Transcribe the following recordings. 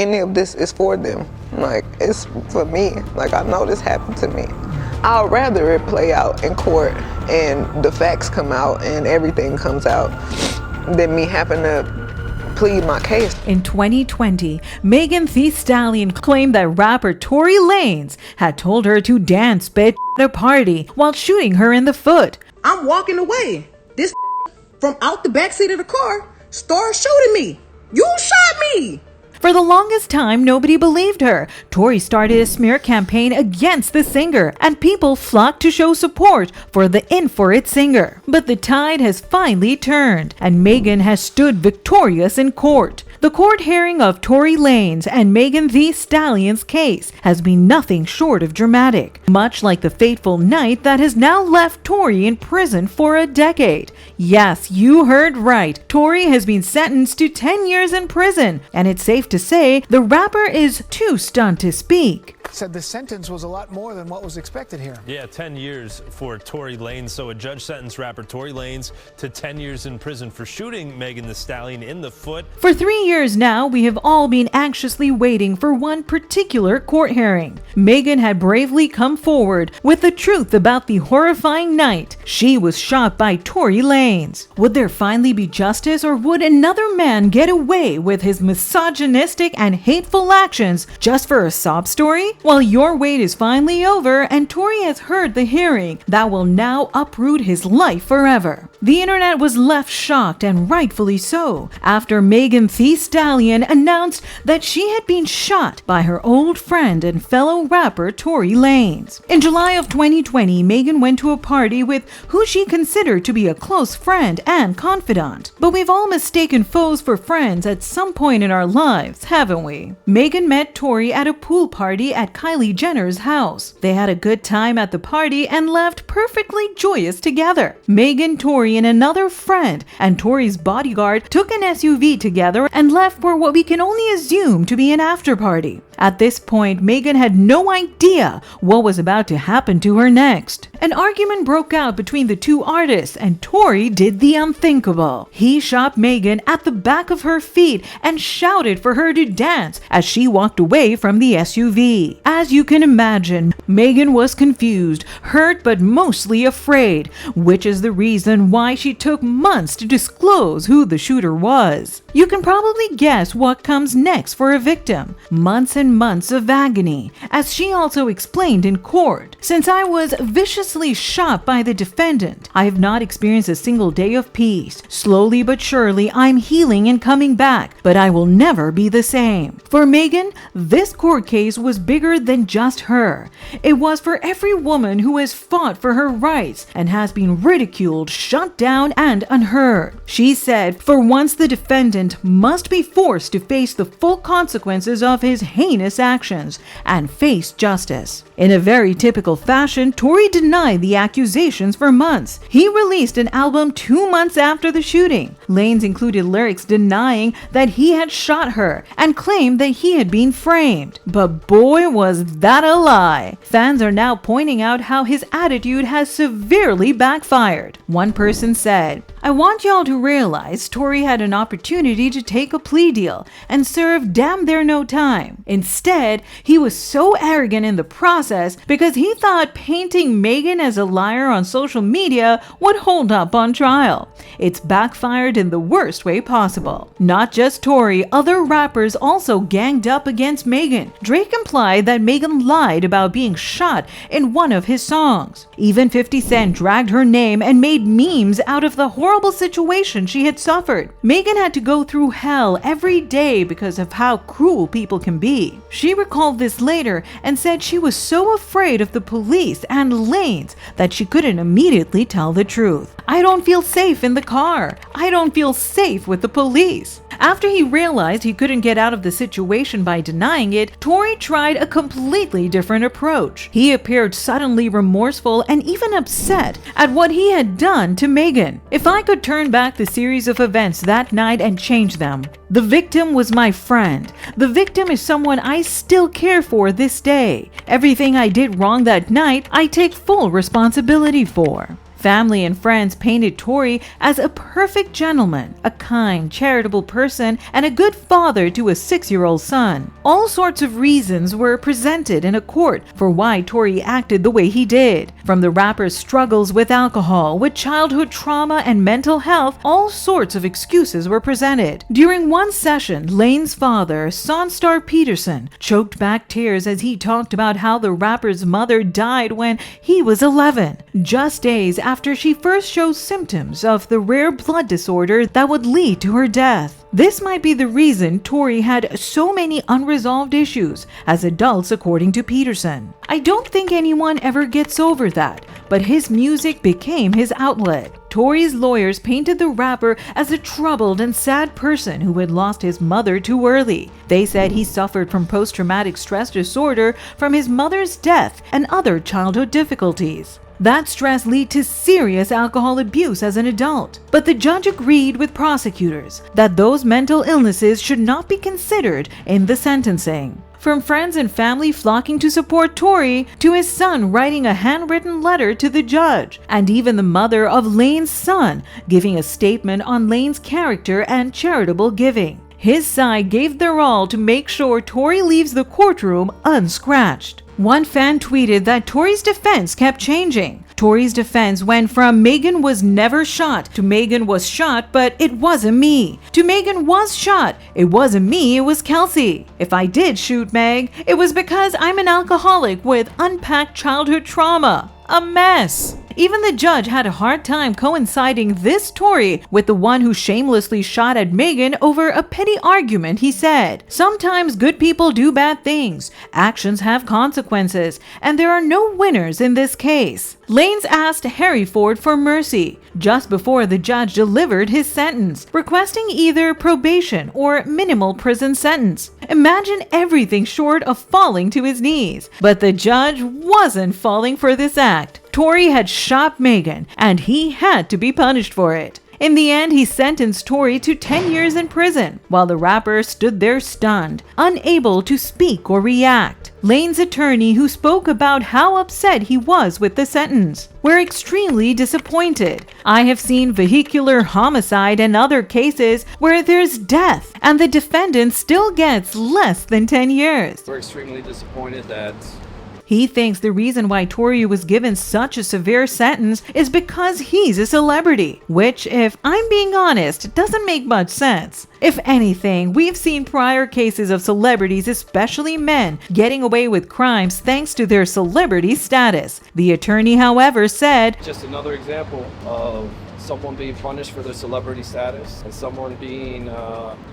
any of this is for them. Like, it's for me. Like, I know this happened to me. I'd rather it play out in court and the facts come out and everything comes out than me having to plead my case. In 2020, Megan Thee Stallion claimed that rapper Tory Lanez had told her to dance bitch at a party while shooting her in the foot. I'm walking away. This from out the backseat of the car started shooting me. You shot me! For the longest time, nobody believed her. Tory started a smear campaign against the singer, and people flocked to show support for the In For It singer. But the tide has finally turned, and Megan has stood victorious in court. The court hearing of Tory Lanez and Megan Thee Stallion's case has been nothing short of dramatic, much like the fateful night that has now left Tory in prison for a decade. Yes, you heard right. Tory has been sentenced to 10 years in prison, and it's safe to say the rapper is too stunned to speak. Said the sentence was a lot more than what was expected here. Yeah, 10 years for Tory Lanez. So a judge sentenced rapper Tory Lanez to 10 years in prison for shooting Megan Thee Stallion in the foot. For 3 years now, we have all been anxiously waiting for one particular court hearing. Megan had bravely come forward with the truth about the horrifying night she was shot by Tory Lanez. Would there finally be justice, or would another man get away with his misogynistic and hateful actions just for a sob story? Well, your wait is finally over, and Tory has heard the hearing that will now uproot his life forever. The internet was left shocked, and rightfully so, after Megan Thee Stallion announced that she had been shot by her old friend and fellow rapper Tory Lanez. In July of 2020, Megan went to a party with who she considered to be a close friend and confidant. But we've all mistaken foes for friends at some point in our lives, haven't we? Megan met Tory at a pool party at Kylie Jenner's house. They had a good time at the party and left perfectly joyous together. Megan, Tory, and another friend and Tory's bodyguard took an SUV together and left for what we can only assume to be an after party. At this point, Megan had no idea what was about to happen to her next. An argument broke out between the two artists, and Tory did the unthinkable. He shot Megan at the back of her feet and shouted for her to dance as she walked away from the SUV. As you can imagine, Megan was confused, hurt, but mostly afraid, which is the reason why she took months to disclose who the shooter was. You can probably guess what comes next for a victim. Months and months of agony, as she also explained in court. Since I was viciously shot by the defendant, I have not experienced a single day of peace. Slowly but surely, I'm healing and coming back, but I will never be the same. For Megan, this court case was bigger than just her. It was for every woman who has fought for her rights and has been ridiculed, shut down, and unheard. She said, for once the defendant must be forced to face the full consequences of his heinous actions and face justice. In a very typical fashion, Tory denied the accusations for months. He released an album 2 months after the shooting. Lanez included lyrics denying that he had shot her and claimed that he had been framed. But boy, was that a lie. Fans are now pointing out how his attitude has severely backfired. One person said, I want y'all to realize Tory had an opportunity to take a plea deal and serve damn there no time. Instead, he was so arrogant in the process because he thought painting Megan as a liar on social media would hold up on trial. It's backfired in the worst way possible. Not just Tory, other rappers also ganged up against Megan. Drake implied that Megan lied about being shot in one of his songs. Even 50 Cent dragged her name and made memes out of the horrible situation she had suffered. Megan had to go through hell every day because of how cruel people can be. She recalled this later and said she was so afraid of the police and Lanez that she couldn't immediately tell the truth. I don't feel safe in the car. I don't feel safe with the police. After he realized he couldn't get out of the situation by denying it, Tory tried a completely different approach. He appeared suddenly remorseful and even upset at what he had done to Megan. If I could turn back the series of events that night and change them, the victim was my friend. The victim is someone I still care for this day. Everything I did wrong that night, I take full responsibility for. Family and friends painted Tory as a perfect gentleman, a kind, charitable person, and a good father to a 6-year-old son. All sorts of reasons were presented in a court for why Tory acted the way he did. From the rapper's struggles with alcohol, with childhood trauma and mental health, all sorts of excuses were presented. During one session, Lane's father, Sonstar Peterson, choked back tears as he talked about how the rapper's mother died when he was 11, just days after she first showed symptoms of the rare blood disorder that would lead to her death. This might be the reason Tory had so many unresolved issues as adults, according to Peterson. I don't think anyone ever gets over that, but his music became his outlet. Tory's lawyers painted the rapper as a troubled and sad person who had lost his mother too early. They said he suffered from post-traumatic stress disorder from his mother's death and other childhood difficulties. That stress led to serious alcohol abuse as an adult. But the judge agreed with prosecutors that those mental illnesses should not be considered in the sentencing. From friends and family flocking to support Tory, to his son writing a handwritten letter to the judge, and even the mother of Lane's son giving a statement on Lane's character and charitable giving. His side gave their all to make sure Tory leaves the courtroom unscratched. One fan tweeted that Tory's defense kept changing. Tory's defense went from Megan was never shot to Megan was shot, but it wasn't me, to Megan was shot, it wasn't me, it was Kelsey. If I did shoot Meg, it was because I'm an alcoholic with unpacked childhood trauma. A mess. Even the judge had a hard time coinciding this story with the one who shamelessly shot at Megan over a petty argument, he said. Sometimes good people do bad things. Actions have consequences, and there are no winners in this case. Lanez asked Harry Ford for mercy just before the judge delivered his sentence, requesting either probation or minimal prison sentence. Imagine everything short of falling to his knees. But the judge wasn't falling for this act. Tory had shot Megan, and he had to be punished for it. In the end, he sentenced Tory to 10 years in prison, while the rapper stood there stunned, unable to speak or react. Lane's attorney, who spoke about how upset he was with the sentence, were extremely disappointed. I have seen vehicular homicide and other cases where there's death, and the defendant still gets less than 10 years. We're extremely disappointed that he thinks the reason why Tory was given such a severe sentence is because he's a celebrity, which, if I'm being honest, doesn't make much sense. If anything, we've seen prior cases of celebrities, especially men, getting away with crimes thanks to their celebrity status. The attorney, however, said, just another example of someone being punished for their celebrity status and someone being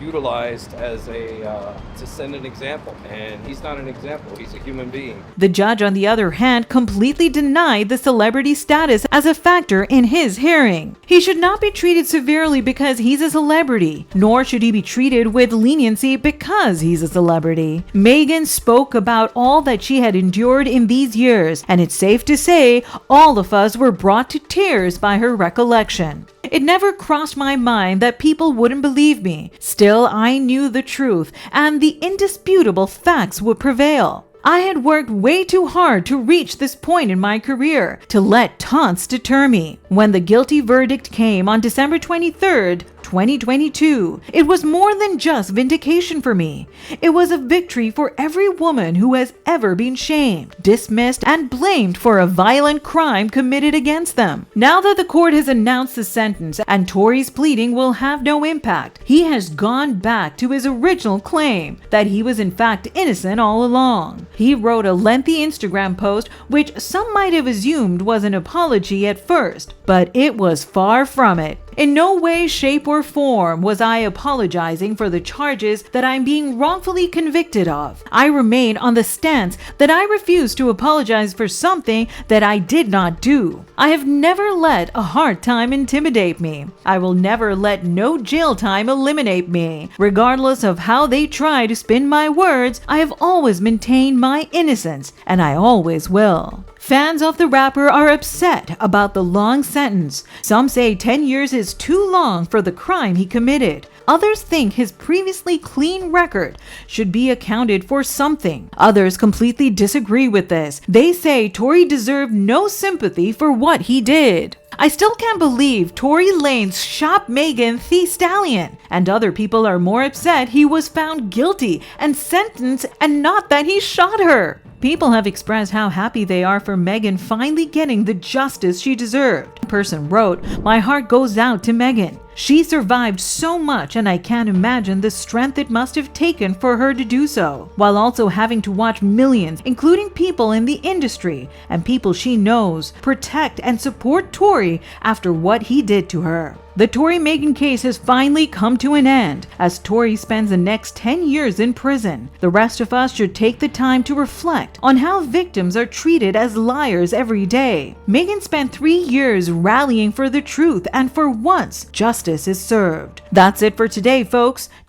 utilized as to send an example. And he's not an example, he's a human being. The judge, on the other hand, completely denied the celebrity status as a factor in his hearing. He should not be treated severely because he's a celebrity, nor should he be treated with leniency because he's a celebrity. Megan spoke about all that she had endured in these years, and it's safe to say all of us were brought to tears by her recollection. It never crossed my mind that people wouldn't believe me. Still, I knew the truth, and the indisputable facts would prevail. I had worked way too hard to reach this point in my career, to let taunts deter me. When the guilty verdict came on December 23rd, 2022, it was more than just vindication for me. It was a victory for every woman who has ever been shamed, dismissed, and blamed for a violent crime committed against them. Now that the court has announced the sentence and Tory's pleading will have no impact, he has gone back to his original claim that he was in fact innocent all along. He wrote a lengthy Instagram post which some might have assumed was an apology at first, but it was far from it. In no way, shape, or form was I apologizing for the charges that I'm being wrongfully convicted of. I remain on the stance that I refuse to apologize for something that I did not do. I have never let a hard time intimidate me. I will never let no jail time eliminate me. Regardless of how they try to spin my words, I have always maintained my innocence, and I always will. Fans of the rapper are upset about the long sentence. Some say 10 years is too long for the crime he committed. Others think his previously clean record should be accounted for something. Others completely disagree with this. They say Tory deserved no sympathy for what he did. I still can't believe Tory Lanez shot Megan Thee Stallion, and other people are more upset he was found guilty and sentenced and not that he shot her. People have expressed how happy they are for Megan finally getting the justice she deserved. One person wrote, "My heart goes out to Megan. She survived so much and I can't imagine the strength it must have taken for her to do so, while also having to watch millions, including people in the industry and people she knows, protect and support Tory after what he did to her." The Tory Megan case has finally come to an end as Tory spends the next 10 years in prison. The rest of us should take the time to reflect on how victims are treated as liars every day. Megan spent 3 years rallying for the truth, and for once, justice is served. That's it for today, folks.